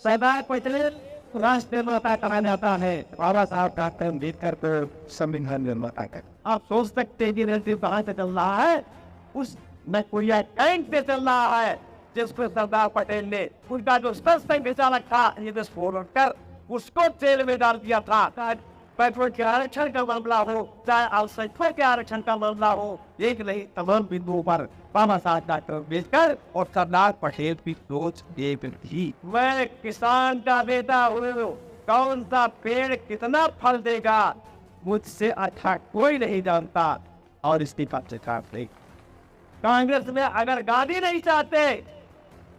सरदार पटेल राष्ट्र निर्माता कहा जाता है, बाबा साहब डॉक्टर अम्बेडकर को संविधान निर्माता कर। आप सोच सकते हैं कि नरसिंह कहाँ से चल रहा है, उस नकोरिया टैंक से चल रहा है जिसको सरदार पटेल ने उनका जो सस्ता विचारक था ये विस्फोट कर उसको जेल में डाल दिया था। चाहे पेट्रोल के आरक्षण का मामला हो, चाहे अल्पसंख्यकों के आरक्षण का मामला हो, एक नहीं तमाम बिंदुओं पर बाबा साहब डॉक्टर अम्बेडकर और सरदार पटेल की सोच एक थी। मैं किसान का बेटा हूँ, कौन सा पेड़ कितना फल देगा मुझसे अच्छा कोई नहीं जानता। और इसकी पक्षकार नहीं, कांग्रेस में अगर गांधी नहीं चाहते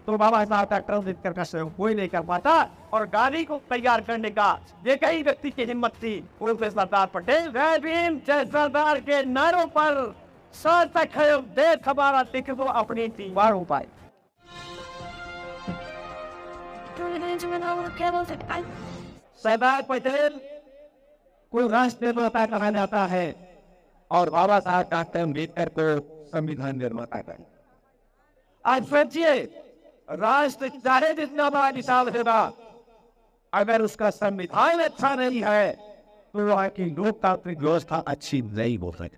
तो बाबा साहब डॉक्टर अम्बेडकर का सहयोग कोई नहीं कर पाता। और गांधी को तैयार करने का ये कई व्यक्ति की हिम्मत थी, उनसे सरदार पटेल जय भीम जय सरदार के नारों पर सार्थक है देश हमारा, लिख दो अपनी दीवारों पर। सरदार पटेल को राष्ट्र निर्माता कहा जाता है और बाबा साहब डॉक्टर अम्बेडकर को संविधान निर्माता कर। आज सोचिए, राष्ट्र चाहे जितना बड़ा विशाल होगा, अगर उसका संविधान अच्छा नहीं है तो वहां की लोकतांत्रिक व्यवस्था अच्छी नहीं हो सकती।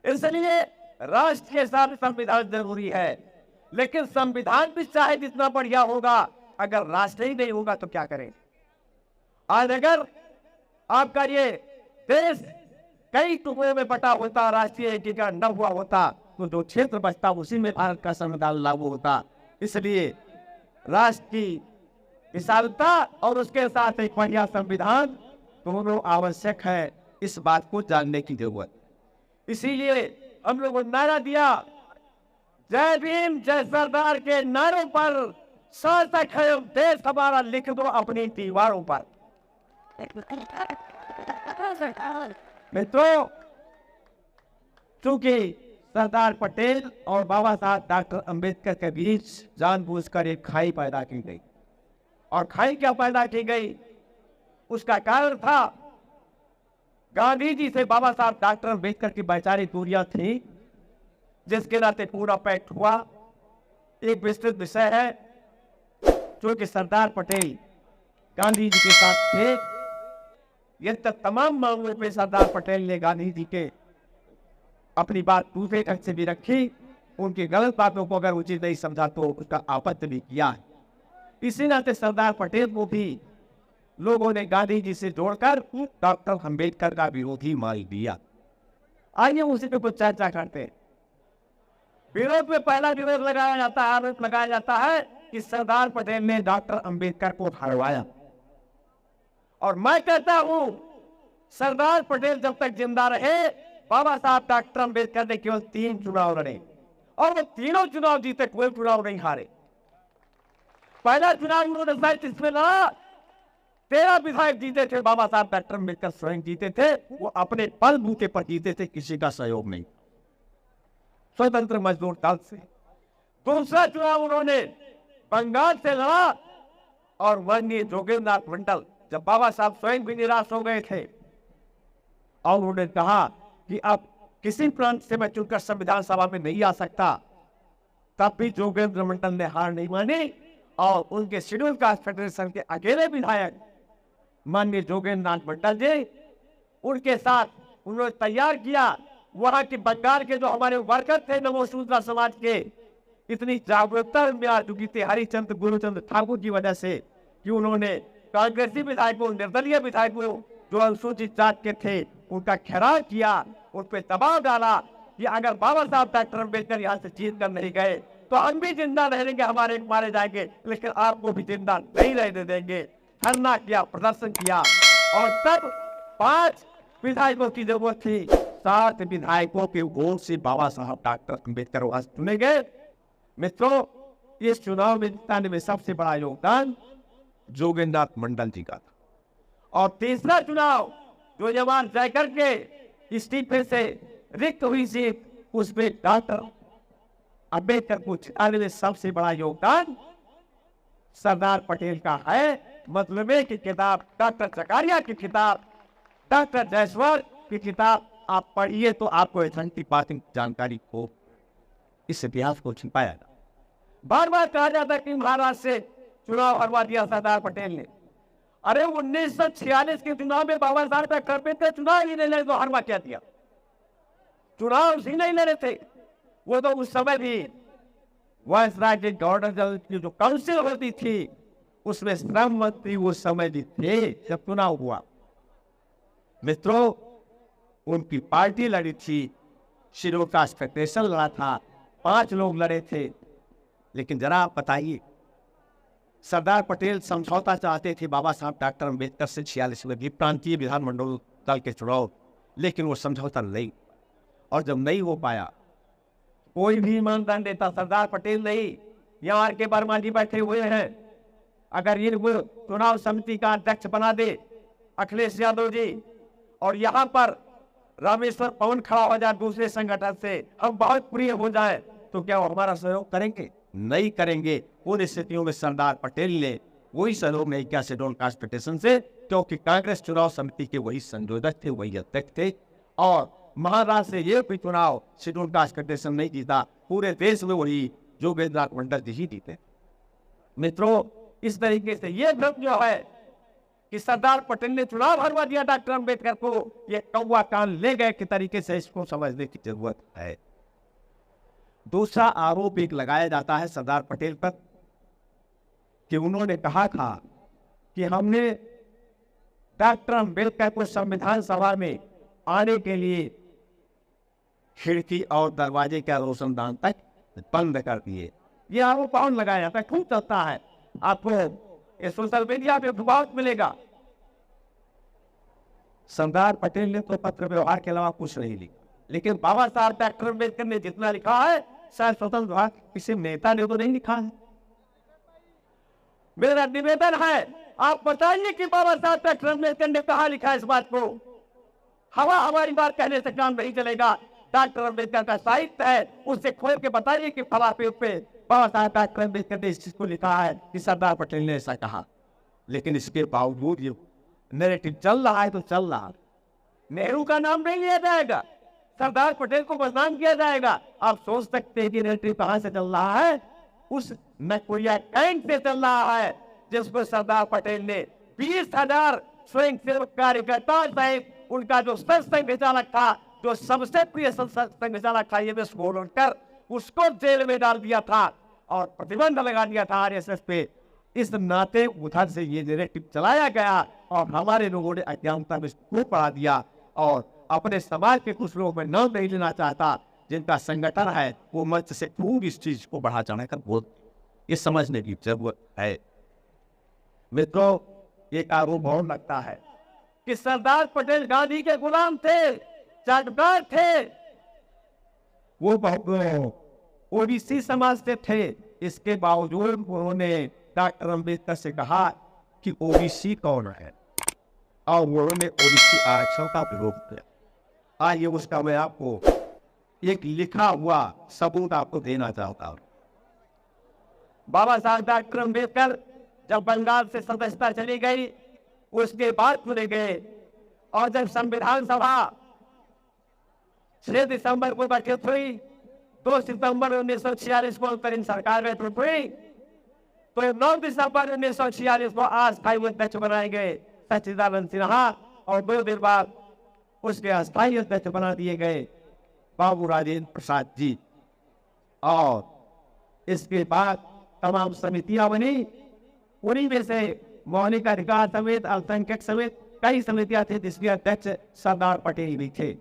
इसलिए राष्ट्र के साथ संविधान जरूरी है, लेकिन संविधान भी चाहे जितना बढ़िया होगा, अगर राष्ट्र ही नहीं होगा तो क्या करें। आज अगर आपका ये देश कई टुकड़ों में बटा होता, राष्ट्रीय एकीकरण न हुआ होता, तो जो क्षेत्र बचता उसी में भारत का संविधान लागू होता। इसलिए राष्ट्र की विशालता और उसके साथ एक बढ़िया संविधान दोनों आवश्यक है, इस बात को जानने की जरूरत। इसीलिए हम लोगों ने नारा दिया, जय भीम जय सरदार के नारों पर सार्थक है देश हमारा, लिख दो अपनी दीवारों पर। मित्रों, चूंकि सरदार पटेल और बाबा साहब डॉक्टर अम्बेडकर के बीच जानबूझकर एक खाई पैदा की गई। और खाई क्या पैदा की गई, उसका कारण था गांधी जी से बाबा साहब डॉक्टर अम्बेडकर की वैचारिक दूरियां थी, जिसके नाते पूरा पैक्ट हुआ। एक विस्तृत विषय है जो कि सरदार पटेल गांधी जी के साथ थे। यह तक तमाम मामलों में सरदार पटेल ने गांधी जी के अपनी बात दूसरे ढंग से भी रखी, उनकी गलत बातों को अगर उचित नहीं समझा तो उसका आपत्ति भी किया है। इसी नाते सरदार पटेल को भी लोगों ने गांधी जी से जोड़कर डॉक्टर अम्बेडकर का विरोधी मान दिया। आइए उसी पे कुछ चर्चा करते हैं। विरोध में पहला विरोध लगाया जाता है, आरोप लगाया जाता है कि सरदार पटेल ने डॉक्टर अम्बेडकर को हरवाया। और मैं कहता हूं, सरदार पटेल जब तक जिंदा रहे, बाबा साहब डॉक्टर अम्बेडकर ने केवल 3 चुनाव लड़े और वो तीनों चुनाव जीते, कोई चुनाव नहीं हारे। पहला चुनाव उन्होंने 37 में लड़ा, 13 विधायक जीते थे, बाबा साहब डॉक्टर अम्बेडकर स्वयं जीते थे। वो अपने बलबूते पर जीते थे, किसी का सहयोग नहीं, स्वतंत्र मजदूर दल से। दूसरा चुनाव उन्होंने बंगाल से लड़ा और वर्णीय जोगेंद्र नाथ मंडल, जब बाबा साहब स्वयं भी निराश हो गए थे और उन्होंने कहा कि अब किसी प्रांत से मैं चुनकर संविधान सभा में नहीं आ सकता, तब भी जोगेंद्र मंडल ने हार नहीं मानी और उनके शेड्यूल कास्ट फेडरेशन के अकेले विधायक माननीय जोगेंद्र नाथ मंडल जी, उनके साथ उन्होंने तैयार किया। वहां के बंगाल के जो हमारे वर्कर थे नमोशूद्रा समाज के, इतनी जागरूकता में आ चुकी थी हरिचंद्र गुरुचंद्र ठाकुर की वजह से कि उन्होंने कांग्रेसी विधायकों, निर्दलीय विधायकों जो अनुसूचित जात के थे, उनका घेराव किया, उन पर दबाव डाला कि अगर बाबा साहब डॉक्टर अम्बेडकर यहाँ से जीत कर नहीं गए तो हम भी जिंदा रहेंगे, हमारे मारे जाएंगे, लेकिन आपको भी जिंदा नहीं रहने देंगे। धरना किया, प्रदर्शन किया और तब 5 विधायकों की जरूरत थी। 7 विधायकों के वोट से बाबा साहब डॉक्टर अम्बेडकर वहां चुने गए। मित्रों, इस चुनाव में जिताने में सबसे बड़ा योगदान जोगेंद्र नाथ मंडल जी का था। और तीसरा चुनाव जो जवान जयकर के इस्तीफे से रिक्त हुई सीट, उसमें डॉक्टर अम्बेडकर को जिताने में सबसे बड़ा योगदान सरदार पटेल का है। मतलब की किताब डॉक्टर जकारिया की किताब, डॉक्टर जायसवाल की किताब आप पढ़िए तो आपको ऐसी बातें जानकारी हो, इस इतिहास को छिपाया। बार बार कहा जाता है कि महाराष्ट्र से चुनाव हरवा दिया सरदार पटेल ने। अरे 1946 के चुनाव में बाबा साहब डॉक्टर अम्बेडकर चुनाव ही नहीं लड़े तो हरवा क्या दिया? चुनाव ही नहीं लड़े थे। वो तो उस समय भी वायसराय के गवर्नर की जो काउंसिल होती थी उसमें श्रम मंत्री वो समय भी थे जब चुनाव हुआ। मित्रों, उनकी पार्टी लड़ी थी, शेड्यूल कास्ट फेडरेशन लड़ा था, 5 लोग लड़े थे। लेकिन जरा आप बताइए, सरदार पटेल समझौता चाहते थे बाबा साहब डॉक्टर अम्बेडकर से 46 में भी प्रांतीय विधानमंडल दल के चुनाव, लेकिन वो समझौता नहीं। और जब नहीं हो पाया, कोई भी ईमानदार नेता, सरदार पटेल नहीं, यहाँ आर के वर्मा जी बैठे हुए हैं, अगर ये वो चुनाव समिति का अध्यक्ष बना दे अखिलेश यादव जी, और यहाँ पर रामेश्वर पवन खड़ा हो जाए दूसरे संगठन से, हम बहुत प्रिय हो जाए, तो क्या वो हमारा सहयोग करेंगे? नहीं करेंगे। उन स्थितियों में सरदार पटेल ने वही सहयोग नहीं किया शेड्यूल कास्ट फेडरेशन से, क्योंकि कांग्रेस चुनाव समिति के वही संयोजक थे, वही अध्यक्ष थे। और महाराष्ट्र से ये भी चुनाव शेड्यूल कास्ट फेडरेशन नहीं जीता, पूरे देश में वही जोगेंद्र मंडल जी ही जीते। मित्रों, इस तरीके से ये भ्रम जो है कि सरदार पटेल ने चुनाव हरवा दिया डॉक्टर अम्बेडकर को, ये कौवा कान ले गए के तरीके से इसको समझने की जरूरत है। दूसरा आरोप एक लगाया जाता है सरदार पटेल पर कि उन्होंने कहा था कि हमने डॉक्टर अम्बेडकर को संविधान सभा में आने के लिए खिड़की और दरवाजे के रोशनदान तक बंद कर दिए। ये आरोप कौन लगाया जाता है? खूब चलता है, आपको ये सोशल मीडिया पे बहुत मिलेगा। सरदार पटेल ने तो पत्र व्यवहार के अलावा कुछ नहीं लिखा, लेकिन बाबा साहब डॉक्टर अम्बेडकर ने जितना लिखा है शायद स्वतंत्र भारत किसी नेता ने तो नहीं लिखा है। मेरा निवेदन है, आप बताइए कि बाबा साहब डॉक्टर अम्बेडकर ने कहा लिखा है इस बात को। हमारी बात कहने से काम नहीं चलेगा। डॉक्टर अम्बेडकर का साहित्य है, उससे खोल के बताइए कि फला पे बाबा साहब डॉक्टर अम्बेडकर ने इस चीज को लिखा है कि सरदार पटेल ने ऐसा कहा। लेकिन इसके बावजूद ये नैरेटिव चल रहा है तो चल रहा है। नेहरू का नाम नहीं लिया जाएगा, सरदार पटेल को बदनाम किया जाएगा। आप सोच सकते हैं कि नैरेटिव कहां से चल रहा है? उस मैकोरिया कैंट से चल रहा है जिसको सरदार पटेल ने 20,000 स्वयं सेवक कार्यकर्ता सहित उनका जो संघचालक था, जो सबसे प्रिय संघचालक था ये गोलवलकर, उसको जेल में डाल दिया था और प्रतिबंध लगा दिया था आरएसएस पे। इस नाते उधर से ये नैरेटिव चलाया गया और हमारे लोगों ने अज्ञानता में इसको पढ़ा दिया। और अपने समाज के कुछ लोग में नाम नहीं लेना चाहता, जिनका संगठन है वो मंच से खूब इस चीज को बढ़ा चढ़ा कर बोल, ये समझने की जरूरत है। मित्रों, एक आरोप और लगता है कि सरदार पटेल गांधी के गुलाम थे, चाटुकार थे, वो ओबीसी समाज से थे। इसके बावजूद उन्होंने डॉक्टर अम्बेडकर से कहा कि ओबीसी कौन है, और उन्होंने ओबीसी आरक्षण का विरोध किया। आइए उसका मैं आपको एक लिखा हुआ सबूत आपको देना चाहता हूं। बाबा साहब डॉक्टर अम्बेडकर जब बंगाल से सदस्यता चली गई, उसके बाद चुने गए, और जब संविधान सभा 6 दिसंबर को बैठक हुई, 2 सितंबर 1946 को अंतरिम सरकार में हुई, तो 9 दिसंबर 1946 को अस्थायी अध्यक्ष बनाए गए सच्चिदानंद सिन्हा, और 2 दिन बाद उसके अस्थायी अध्यक्ष बना दिए गए बाबू राजेंद्र प्रसाद जी। और इसके बाद तमाम समितियां बनी, उन्हीं में से मौलिक अधिकार समिति, अल्पसंख्यक समिति, कई समितियां थी जिसके अध्यक्ष सरदार पटेल भी थे।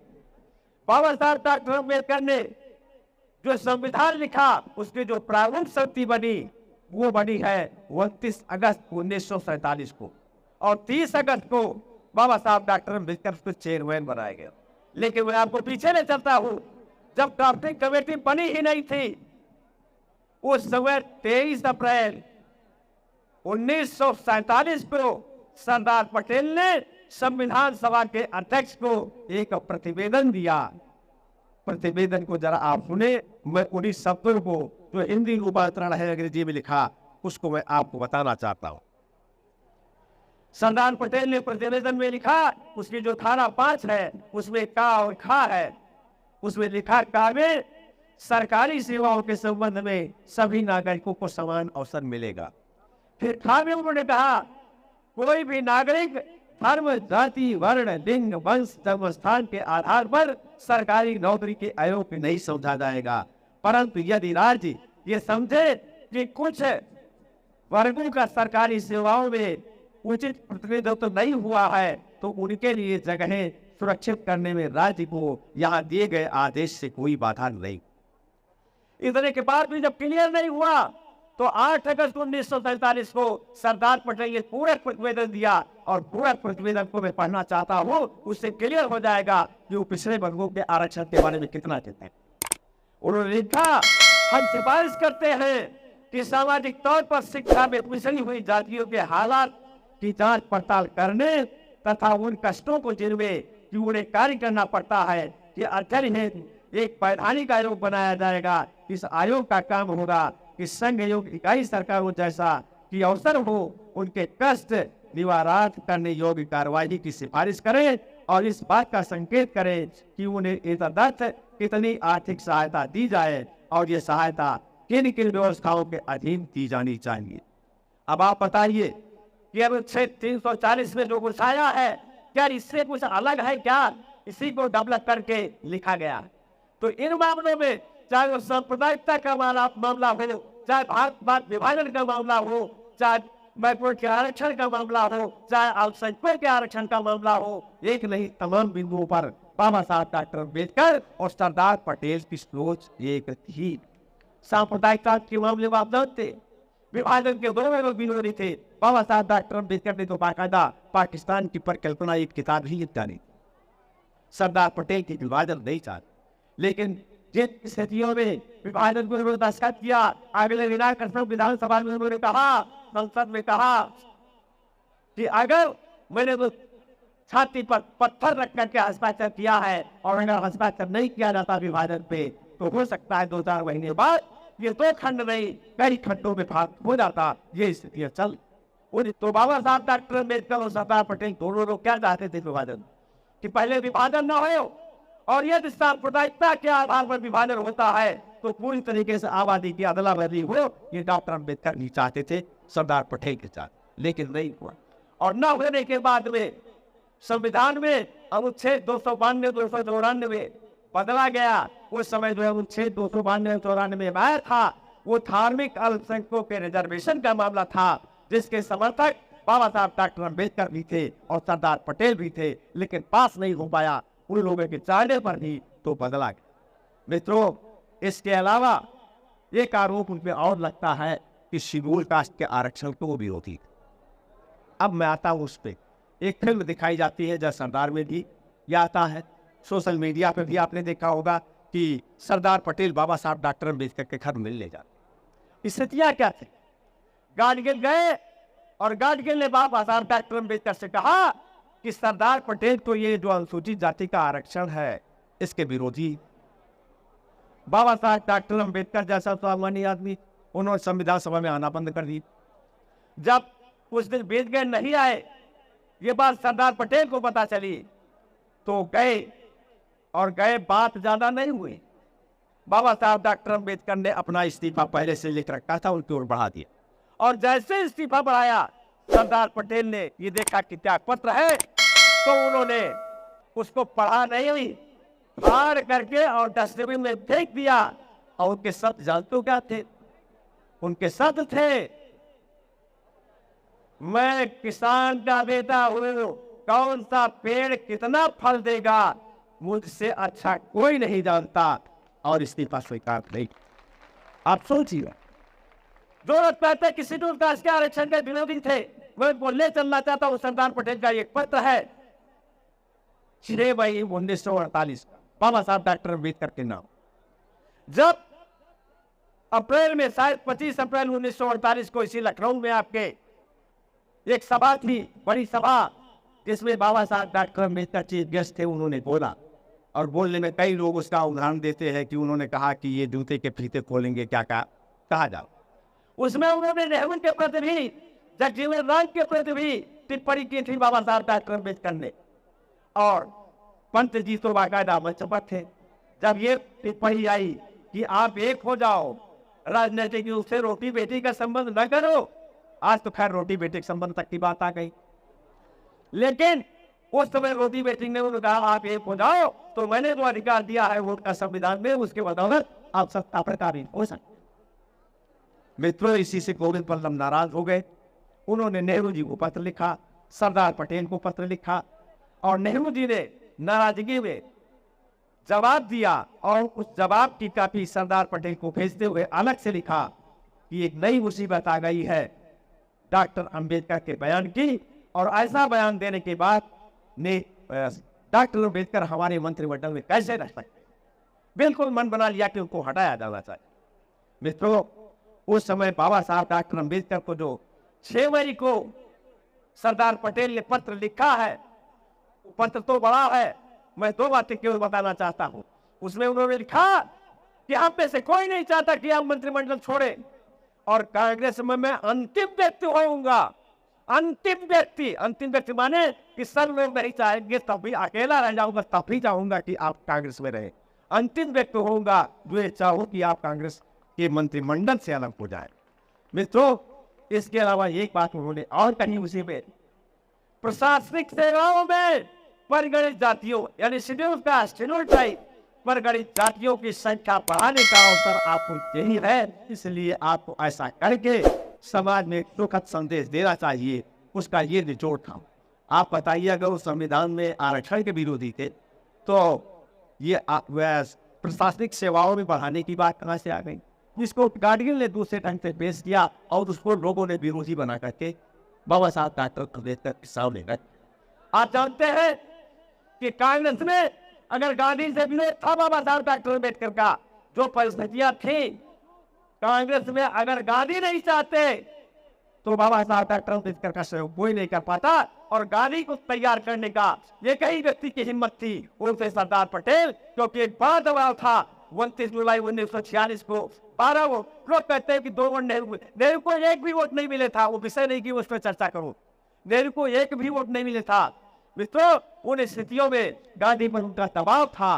बाबा साहब डॉक्टर अम्बेडकर ने जो संविधान लिखा, उसकी जो प्रारूप समिति बनी वो बनी है 29 अगस्त 1947 को, और 30 अगस्त को बाबा साहब डॉक्टर अम्बेडकर उसके चेयरमैन बनाए गए। लेकिन मैं आपको पीछे ले चलता हूं, जब ड्राफ्टिंग कमेटी बनी ही नहीं थी, उस समय 23 अप्रैल 1947 को सरदार पटेल ने संविधान सभा के अध्यक्ष को एक प्रतिवेदन दिया। प्रतिवेदन को जरा आप सुने, मैं उन्हीं शब्दों को जो हिंदी रूपांतरण है अंग्रेजी में लिखा, उसको मैं आपको बताना चाहता हूं। सरदार पटेल ने प्रतिवेदन में लिखा, उसकी जो धारा 5 है उसमें का और खा है, उसमें लिखा का में सरकारी सेवाओं के संबंध में सभी नागरिकों को समान अवसर मिलेगा। फिर था में उन्होंने कहा कोई भी नागरिक धर्म, जाति, वर्ण, लिंग, वंश, जन्म स्थान के आधार पर सरकारी नौकरी के अयोग्य नहीं समझा जाएगा, परंतु यदि राज्य ये समझे कि कुछ वर्गों का सरकारी सेवाओं में उचित प्रतिनिधित्व नहीं हुआ है तो उनके लिए जगहें सुरक्षित करने में राज्य को यहाँ दिए गए आदेश से कोई बाधा नहीं। इतने के बाद भी जब क्लियर नहीं हुआ तो 8 अगस्त 1947 को सरदार पटेल ने पूरा प्रतिवेदन दिया, और पूरा प्रतिवेदन को मैं पढ़ना चाहता हूँ, उससे क्लियर हो जाएगा कि वो पिछड़े वर्गों के आरक्षण के बारे में कितना कहते हैं। उन्होंने लिखा, हम सिफारिश करते हैं कि सामाजिक तौर पर शिक्षा में पिछड़ी हुई जातियों के हालात की जांच पड़ताल करने तथा उन कष्टों को जिनमें कि उन्हें कार्य करना पड़ता है कि अध्ययन हेतु एक वैधानिक आयोग बनाया जाएगा। इस आयोग का काम होगा कि संघ योग इकाई सरकारों जैसा कि अवसर हो उनके कष्ट निवारण करने योग्य कार्यवाही की सिफारिश करें और इस बात का संकेत करें कि उन्हें इतदर्थ कितनी आर्थिक सहायता दी जाए और ये सहायता किन किन व्यवस्थाओं के अधीन दी जानी चाहिए। अब आप बताइए कि अब 340 में जो कुछ आया है क्या इससे कुछ अलग है क्या? इसी को डेवलप करके लिखा गया। तो इन मामलों में चाहे वो सांप्रदायिकता का मामला हो, चाहे भारत विभाजन का मामला हो, चाहे बैकवर्ड के आरक्षण का मामला हो, चाहे अल्पसंख्यक के आरक्षण का मामला हो, एक नहीं तमाम बिंदुओं पर बाबा साहब डॉक्टर अम्बेडकर और सरदार पटेल की सोच एक थी। सांप्रदायिकता के मामले में आप जानते विभाजन के दोनों लोग विरोधी थे। बाबा साहब डॉक्टर अम्बेडकर ने तो बाकायदा पाकिस्तान की परिकल्पना एक किताब ही लिख डाली। सरदार पटेल की विभाजन नहीं चाहते, लेकिन जिन स्थितियों में विभाजन को दस्तखत किया, अगले दिन विधानसभा में उन्होंने कहा, संसद में कहा कि अगर मैंने तो छाती पर पत्थर रख करके हस्ताक्षर किया है और अगर हस्ताक्षर नहीं किया जाता विभाजन पे तो हो सकता है 2-4 महीने बाद ये 2 खंड नहीं कई खंडों में भाग हो जाता। ये स्थितियां चल तो बाबा साहब डॉक्टर अम्बेडकर और सरदार पटेल दोनों लोग क्या चाहते थे? विभाजन, कि पहले विभाजन न हो, और यदि सांप्रदायिकता के आधार पर विभाजन होता है तो पूरी तरीके से आबादी की अदला बदली हो। ये डॉक्टर अम्बेडकर नहीं चाहते थे, सरदार पटेल के साथ, लेकिन नहीं हुआ। और न होने के बाद में संविधान में अनुच्छेद 292 294 बदला गया। उस समय जो अनुच्छेद 292 294 में आया था वो धार्मिक अल्पसंख्यकों के रिजर्वेशन का मामला था, जिसके समर्थक बाबा साहब डॉक्टर अम्बेडकर भी थे और सरदार पटेल भी थे, लेकिन पास नहीं हो पाया उन लोगों के चाहने पर भी तो बदला गया। मित्रों, इसके अलावा एक आरोप उन पे और लगता है कि शेड्यूल कास्ट के आरक्षण को भी होती। अब मैं आता हूं उस पे। एक फिल्म दिखाई जाती है जहाँ सरदार में भी यह आता है, सोशल मीडिया पे भी आपने देखा होगा कि सरदार पटेल बाबा साहब डॉक्टर अम्बेडकर के घर मिलने जाते। स्थितियां क्या थी? गाडगिल गए और गाडगिल ने बाबा साहब डॉक्टर अम्बेडकर से कहा कि सरदार पटेल तो ये जो अनुसूचित जाति का आरक्षण है इसके विरोधी। बाबा साहब डॉक्टर अम्बेडकर जैसा सामान्य आदमी, उन्होंने संविधान सभा में आना बंद कर दी। जब कुछ दिन बीत गए नहीं आए, ये बात सरदार पटेल को पता चली तो गए, और गए बात ज्यादा नहीं हुई। बाबा साहब डॉक्टर अम्बेडकर ने अपना इस्तीफा पहले से लिख रखा था, उनकी ओर बढ़ा दिया, और जैसे इस्तीफा बढ़ाया सरदार पटेल ने ये देखा कि त्याग पत्र है तो उन्होंने उसको पढ़ा नहीं, फाड़ करके और डस्टबिन में फेंक दिया। और उनके शब्द जानते हो क्या थे? उनके शब्द थे, मैं किसान का बेटा हूं, कौन सा पेड़ कितना फल देगा मुझसे अच्छा कोई नहीं जानता, और इस्तीफा स्वीकार नहीं। आप सोचिए, जरूरत पड़ता कि शेड्यूल कास्ट के आरक्षण के विरोधी थे। मैं बोलने चलना चाहता हूं, सरदार पटेल का एक पत्र है 6 मई 1948 बाबा साहब डॉक्टर अम्बेडकर के नाम। जब अप्रैल में, शायद 25 अप्रैल 1948 को इसी लखनऊ में आपके एक सभा थी, बड़ी सभा, जिसमें बाबा साहब डॉक्टर अम्बेडकर चीफ गेस्ट थे। उन्होंने बोला, और बोलने में कई लोग उसका उदाहरण देते हैं कि उन्होंने कहा कि ये जूते के फीते खोलेंगे, क्या कहा जाओ। उसमें उन्होंने नेहरू के प्रति भी, जगजीवन राम के प्रति भी टिप्पणी की थी बाबा साहब डॉक्टर अम्बेडकर ने, और पंत जी तो बाकायदा मंच पर थे। जब ये टिप्पणी आई कि आप एक हो जाओ, राजनीतिक रूप से रोटी बेटी का संबंध न करो, आज तो खैर रोटी बेटी के संबंध तक की बात आ गई, लेकिन उस समय रोटी बेटी ने उन्होंने कहा आप एक हो जाओ, तो मैंने जो अधिकार दिया है वोट का संविधान में, उसके बदौलत आप सत्ता पर काबिज हो सकते। मित्रों, इसी से गोविंद बल्लभ नाराज हो गए। उन्होंने नेहरू जी को पत्र लिखा, सरदार पटेल को पत्र लिखा, और नेहरू जी ने नाराजगी में जवाब दिया, और उस जवाब की कॉपी सरदार पटेल को भेजते हुए अलग से लिखा कि एक नई मुसीबत आ गई है डॉक्टर अंबेडकर के बयान की, और ऐसा बयान देने के बाद ने डॉक्टर अंबेडकर हमारे मंत्रिमंडल में कैसे रह सकते। बिल्कुल मन बना लिया कि उनको हटाया जाना चाहिए। मित्रों, उस समय बाबा साहब डॉक्टर अंबेडकर को जो 6 मई को सरदार पटेल ने पत्र लिखा है, पत्र तो बड़ा है, मैं 2 बातें केवल बताना चाहता हूं। उसमें उन्होंने लिखा कि हम में से कोई नहीं चाहता कि हम मंत्रिमंडल छोड़े, और कांग्रेस में मैं अंतिम व्यक्ति होऊंगा। अंतिम व्यक्ति माने कि सब लोग नहीं चाहेंगे, तब भी अकेला रह जाऊंगा, तब भी चाहूंगा कि आप कांग्रेस में रहे। अंतिम व्यक्ति होऊंगा जो ये चाहूं कि आप कांग्रेस के मंत्रिमंडल से अलग हो जाए। मित्रों, इसके अलावा एक बात उन्होंने और कही उसी में, प्रशासनिक सेवाओं में परिगणित जातियों यानी शेड्यूल कास्ट, शेड्यूल ट्राइब, परिगणित जातियों की संख्या बढ़ाने का अवसर आपको यही है, इसलिए आपको ऐसा करके समाज में सुखद संदेश देना चाहिए। उसका ये निचोड़ था। आप बताइए, अगर उस संविधान में आरक्षण के विरोधी थे तो ये प्रशासनिक सेवाओं में बढ़ाने की बात कहां से आ गई, जिसको गार्डियन ने दूसरे ढंग से पेश किया और उसको लोगों ने विरोधी बना करके बाबा साहब डॉक्टर अम्बेडकर के सामने रख। आप जानते हैं कि कांग्रेस में अगर गांधी से विरोध था बाबा साहब डॉक्टर अम्बेडकर का, जो परिस्थितियां थी कांग्रेस में, अगर गांधी नहीं चाहते तो बाबा साहब डॉक्टर अम्बेडकर का सहयोग कोई नहीं कर पाता, और गांधी को तैयार करने का ये कई व्यक्ति की हिम्मत थी, उनसे सरदार पटेल, क्योंकि एक बड़ा दबाव था। 29 जुलाई 1946 को 12 लोग कहते हैं कि 2 वोट नेहरू को एक भी वोट नहीं मिले था। वो विषय नहीं कि उस पर चर्चा करूं, नेहरू को एक भी वोट नहीं मिले था। मित्रों, उन स्थितियों में गांधी पर उनका दबाव था,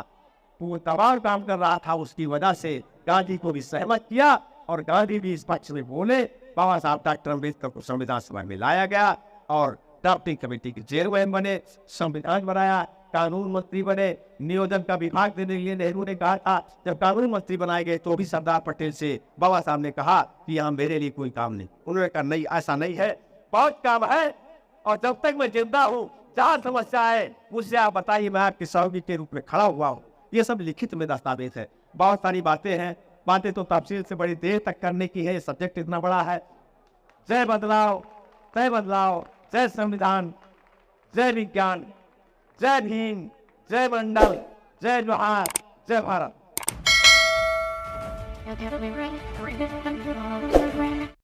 वो दबाव काम कर रहा था, उसकी वजह से गांधी को भी सहमत किया, और गांधी भी इस पक्ष में बोले। बाबा साहब डॉक्टर अम्बेडकर को संविधान सभा में लाया गया, और ड्राफ्टिंग कमेटी के चेयरमैन बने, संविधान बनाया, कानून मंत्री बने। नियोजन का विभाग देने के लिए नेहरू ने कहा था, जब कानून मंत्री बनाए गए तो भी सरदार पटेल से बाबा साहब ने कहा कि यहाँ मेरे लिए कोई काम नहीं। उन्होंने कहा नहीं, ऐसा नहीं है, बहुत काम है, और जब तक मैं जिंदा हूँ, जहाँ समस्या है मुझसे आप बताइए, मैं आपके सहयोगी के रूप में खड़ा हुआ हूँ। ये सब लिखित में दस्तावेज है। बहुत सारी बातें हैं, बातें तो तफसील से बड़ी देर तक करने की है, सब्जेक्ट इतना बड़ा है। जय बदलाव, जय बदलाव, जय संविधान, जय विज्ञान, जय भीम, जय मंडल, जय जोहार, जय भारत।